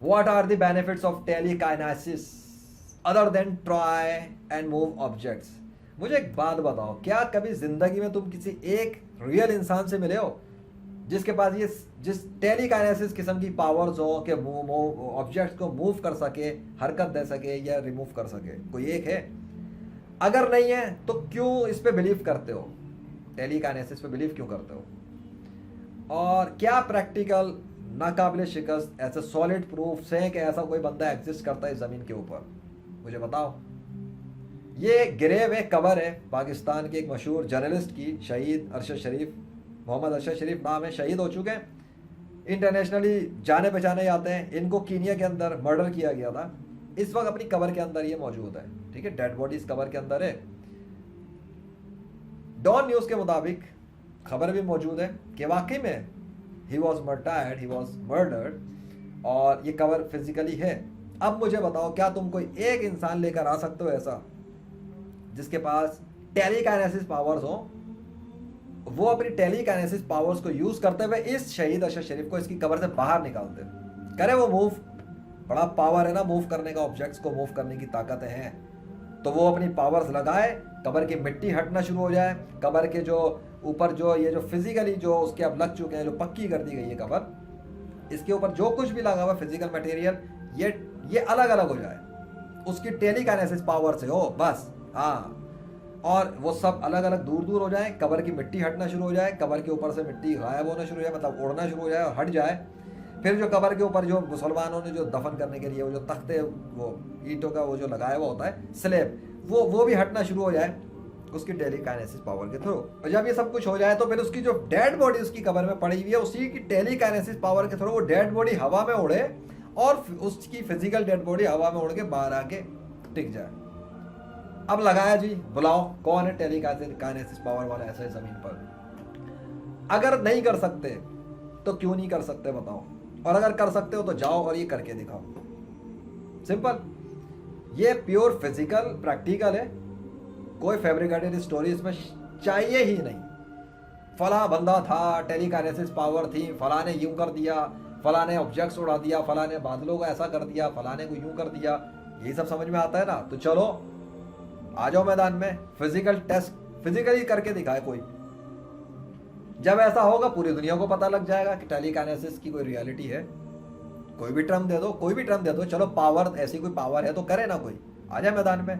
What are the benefits of telekinesis other than try and move objects? मुझे एक बात बताओ, क्या कभी जिंदगी में तुम किसी एक रियल इंसान से मिले हो जिसके पास ये जिस टेलीकाइनेसिस किस्म की पावर्स हो कि ऑब्जेक्ट्स को मूव कर सके, हरकत दे सके या रिमूव कर सके? कोई एक है? अगर नहीं है तो क्यों इस पे बिलीव करते हो? टेलीकाइनेसिस पे बिलीव क्यों करते हो? और क्या प्रैक्टिकल नाकाबिले शिकस्त ऐसे सॉलिड प्रूफ हैं कि ऐसा कोई बंदा एग्जिस्ट करता है ज़मीन के ऊपर? मुझे बताओ। ये ग्रेव है, कबर है पाकिस्तान के एक मशहूर जर्नलिस्ट की, शहीद अरशद शरीफ, मोहम्मद अरशद शरीफ नाम है, शहीद हो चुके हैं, इंटरनेशनली जाने पहचाने जाते हैं। इनको कीनिया के अंदर मर्डर किया गया था। इस वक्त अपनी कबर के अंदर ये मौजूद है, ठीक है, डेड बॉडी इस कबर के अंदर है। डॉन न्यूज़ के मुताबिक खबर भी मौजूद है कि वाकई में he was martyred, he was murdered, और ये कबर फिजिकली है। अब मुझे बताओ, क्या तुम कोई एक इंसान लेकर आ सकते हो ऐसा जिसके पास टेलीकाइनेसिस पावर्स हो, वो अपनी टेलीकाइनेसिस पावर्स को यूज करते हुए इस शहीद अरशद शरीफ को इसकी कबर से बाहर निकालते करे? वो मूव, बड़ा पावर है ना मूव करने का, ऑब्जेक्ट्स को मूव करने की ताकतें हैं, तो वो अपनी पावर्स लगाए, कबर की मिट्टी हटना शुरू हो जाए, कबर के जो ऊपर जो ये जो फिजिकली जो उसके अब लग चुके हैं, जो पक्की कर दी गई है कबर, इसके ऊपर जो कुछ भी लगा हुआ फिजिकल मटेरियल ये अलग अलग हो जाए, उसकी टेलीकाइनेसिस पावर से हो बस। हाँ, और वो सब अलग अलग दूर दूर हो जाए, कबर की मिट्टी हटना शुरू हो जाए, कबर के ऊपर से मिट्टी गायब होना शुरू हो जाए, मतलब उड़ना शुरू हो जाए और हट जाए। फिर जो कबर के ऊपर जो मुसलमानों ने जो दफन करने के लिए वो जो तख्ते, वो ईंटों का वो जो लगाया हुआ होता है स्लेब, वो भी हटना शुरू हो जाए उसकी टेलीकाइनेसिस पावर के थ्रू। और जब ये सब कुछ हो जाए तो फिर उसकी जो डेड बॉडी उसकी कबर में पड़ी हुई है, उसी की टेलीकाइनेसिस पावर के थ्रू वो डेड बॉडी हवा में उड़े और उसकी फिजिकल डेड बॉडी हवा में उड़ के बाहर आके टिक जाए। अब लगाया जी, बुलाओ कौन है टेलीकाइनेसिस पावर वाला ऐसे जमीन पर? अगर नहीं कर सकते तो क्यों नहीं कर सकते बताओ, और अगर कर सकते हो तो जाओ और ये करके दिखाओ। सिंपल, ये प्योर फिजिकल प्रैक्टिकल है, कोई फैब्रिकेटेड स्टोरी इसमें चाहिए ही नहीं। फला बंदा था, टेलीकाइनेसिस पावर थी, फला ने यूं कर दिया, फला ने ऑब्जेक्ट्स उड़ा दिया, फला ने बादलों को ऐसा कर दिया, फला ने को यूं कर दिया, यही सब समझ में आता है ना? तो चलो आ जाओ मैदान में, फिजिकल टेस्ट फिजिकली करके दिखाए कोई। जब ऐसा होगा पूरी दुनिया को पता लग जाएगा कि टेलीकाइनेसिस की कोई रियलिटी है। कोई भी टर्म दे दो, कोई भी टर्म दे दो, चलो पावर, ऐसी कोई पावर है तो करे ना कोई, आ जाए मैदान में।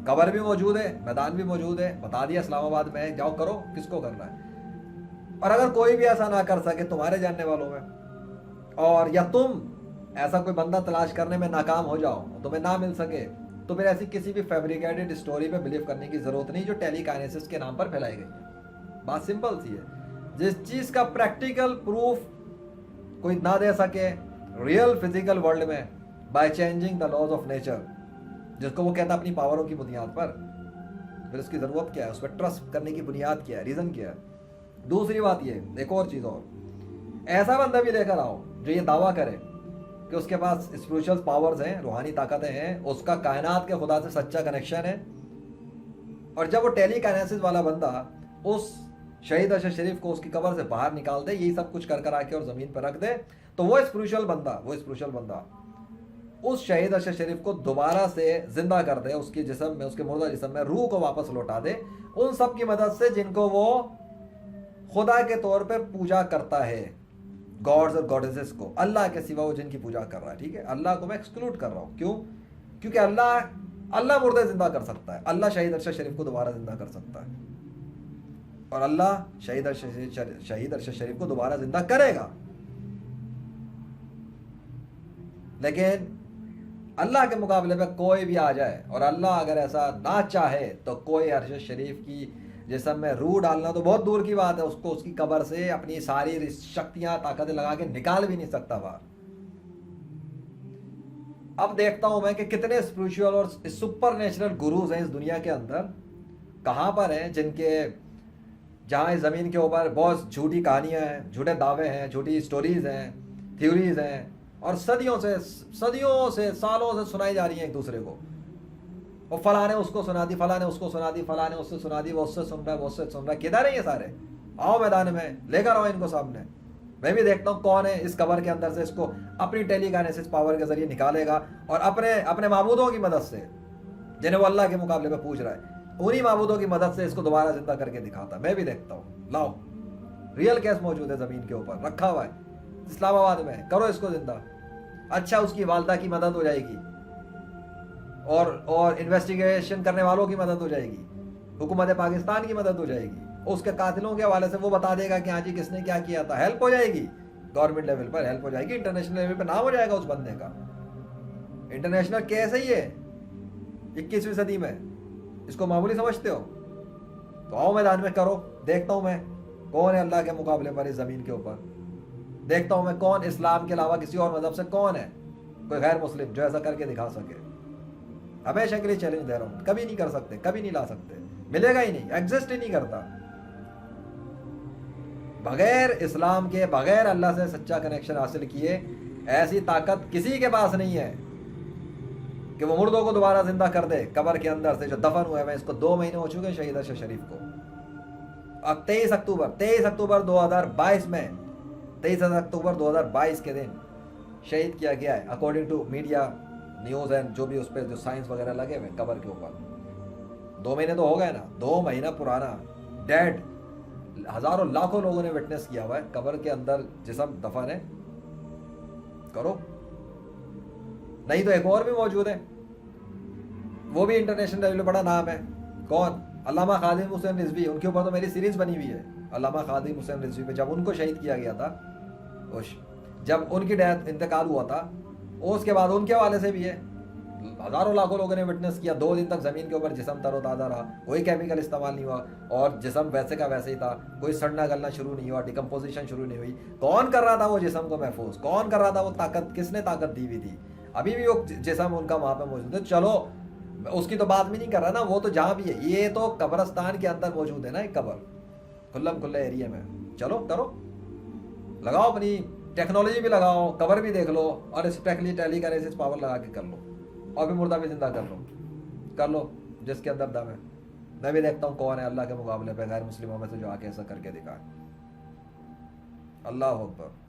कबर भी मौजूद है, मैदान भी मौजूद है, बता दिया इस्लामाबाद में, जाओ करो, किसको करना है। और अगर कोई भी ऐसा ना कर सके तुम्हारे जानने वालों में, और या तुम ऐसा कोई बंदा तलाश करने में नाकाम हो जाओ, तुम्हें ना मिल सके, तो फिर ऐसी किसी भी फैब्रिकेटेड स्टोरी पे बिलीव करने की जरूरत नहीं जो टेलीकाइनेसिस के नाम पर फैलाई गई है। बात सिंपल सी है, जिस चीज का प्रैक्टिकल प्रूफ कोई ना दे सके रियल फिजिकल वर्ल्ड में by changing the laws of nature, जिसको वो कहता है अपनी पावरों की बुनियाद पर, फिर उसकी जरूरत क्या है? उस पर ट्रस्ट करने की बुनियाद क्या है, रीजन क्या है? दूसरी बात ये, एक और चीज और, ऐसा बंदा भी लेकर आओ जो ये दावा करे कि उसके पास स्पिरिचुअल पावर्स हैं, रूहानी ताकतें हैं, उसका कायनात के खुदा से सच्चा कनेक्शन है, और जब वो टेलीकाइनेसिस वाला बंदा उस शहीद अरशद शरीफ को उसकी कब्र से बाहर निकाल दे, यही सब कुछ कर आके और जमीन पर रख दे, तो वो स्पिरिचुअल बंदा उस शहीद अरशद शरीफ को दोबारा से जिंदा कर दे, उसके जिस्म में, उसके मुर्दा जिस्म में रूह को वापस लौटा दे, उन सब की मदद से जिनको वो खुदा के तौर पे पूजा करता है, गॉड्स और गॉडेसेस को, अल्लाह के सिवा वो जिनकी पूजा कर रहा है। ठीक है, अल्लाह को मैं एक्सक्लूड कर रहा हूँ, क्यों? क्योंकि अल्लाह मुर्दे जिंदा कर सकता है, अल्लाह शहीद अरशद शरीफ को दोबारा जिंदा कर सकता है, और अल्लाह शहीद अरशद शरीफ को दोबारा जिंदा करेगा। लेकिन अल्लाह के मुकाबले में कोई भी आ जाए, और अल्लाह अगर ऐसा ना चाहे तो कोई अरशद शरीफ की जिस्म में रूह डालना तो बहुत दूर की बात है, उसको उसकी कब्र से अपनी सारी शक्तियां ताकतें लगा के निकाल भी नहीं सकता बाहर। अब देखता हूं मैं कि कितने स्पिरिचुअल और सुपर नेचुरल गुरुज हैं इस दुनिया के अंदर, कहां पर हैं, जहां इस जमीन के ऊपर बहुत झूठी कहानियां हैं, झूठे दावे हैं, झूठी स्टोरीज हैं, थ्योरीज हैं, और सदियों से सालों से सुनाई जा रही है एक दूसरे को। और फला ने उसको सुना दी, फला ने उसको सुना दी, फला ने उससे सुना दी, वो उससे सुन रहा है, वो उससे सुन रहा है। किधर है ये सारे? आओ मैदान में, लेकर आओ इनको सामने। मैं भी देखता हूँ कौन है इस कबर के अंदर से इसको अपनी टेलीकाइनेसिस पावर के जरिए निकालेगा और अपने अपने माबूदों की मदद से, जिन्हें वो अल्लाह के मुकाबले में पूछ रहा है, उन्हीं माबूदों की मदद से इसको दोबारा जिंदा करके दिखाता। मैं भी देखता हूँ। लाओ, रियल केस मौजूद है जमीन के ऊपर रखा हुआ है इस्लामाबाद में, करो इसको जिंदा। अच्छा, उसकी वालदा की मदद हो जाएगी और इन्वेस्टिगेशन करने वालों की मदद हो जाएगी, हुकूमत पाकिस्तान की मदद हो जाएगी, उसके कातिलों के हवाले से वो बता देगा कि हाँ जी किसने क्या किया था। हेल्प हो जाएगी, गवर्नमेंट लेवल पर हेल्प हो जाएगी, इंटरनेशनल लेवल पर नाम हो जाएगा उस बंदे का। इंटरनेशनल केस है ये 21वीं सदी में, इसको मामूली समझते हो? तो आओ मैदान में करो। देखता हूं मैं कौन है अल्लाह के मुकाबले पर इस जमीन के ऊपर। देखता हूं मैं कौन इस्लाम के अलावा किसी और मजहब से कौन है कोई गैर मुस्लिम जो ऐसा करके दिखा सके। हमेशा के लिए चैलेंज दे रहा हूं, कभी नहीं कर सकते, कभी नहीं ला सकते, मिलेगा ही नहीं, एग्जिस्ट ही नहीं करता। बगैर इस्लाम के, बगैर अल्लाह से सच्चा कनेक्शन हासिल किए ऐसी ताकत किसी के पास नहीं है कि वो मुर्दों को दोबारा जिंदा कर दे कब्र के अंदर से जो दफन हुए हैं। इसको 2 महीने हो चुके शहीद अरशद शरीफ को। अब 23 अक्टूबर 2022 में 23 अक्टूबर 2022 के दिन शहीद किया गया है according to media news and जो भी उस पर जो साइंस वगैरह लगे हुए कब्र के ऊपर। 2 महीने तो हो गए ना, 2 महीना पुराना डेड, हजारों लाखों लोगों ने विटनेस किया हुआ है कब्र के अंदर जिस्म दफन है। करो, नहीं तो एक और भी मौजूद है, वो भी इंटरनेशनल लेवल पे बड़ा नाम है। कौन? अल्लामा खादिम हुसैन रिजवी। उनके ऊपर तो मेरी सीरीज बनी हुई है, अल्लामा खादिम हुसैन रिजवी पे। जब उनको शहीद किया गया था, जब उनकी डेथ इंतकाल हुआ था, उसके बाद उनके हवाले से भी है, हजारों लाखों लोगों ने विटनेस किया। 2 दिन तक जमीन के ऊपर जिस्म तरोताज़ा रहा, कोई केमिकल इस्तेमाल नहीं हुआ और जिस्म वैसे का वैसे ही था, कोई सड़ना गलना शुरू नहीं हुआ, डिकम्पोजिशन शुरू नहीं हुई। कौन कर रहा था वो जिस्म को महफूज? कौन कर रहा था वो ताकत? किसने ताकत दी हुई थी? अभी भी वो जिस्म उनका वहां पे मौजूद है। चलो, उसकी तो बात भी नहीं कर रहा ना, वो तो जहां भी है, ये तो कब्रस्तान के अंदर मौजूद है ना एक कब्र, खुल्लम खुल्ले एरिया में। चलो करो, लगाओ अपनी टेक्नोलॉजी भी लगाओ, कब्र भी देख लो और इस टेलीकाइनेसिस पावर लगा के कर लो और भी मुर्दा भी जिंदा कर लो जिसके अंदर दम है। मैं भी देखता हूँ कौन है अल्लाह के मुकाबले पे गैर मुस्लिमों में से जो आके ऐसा करके दिखाए। अल्लाह अकबर।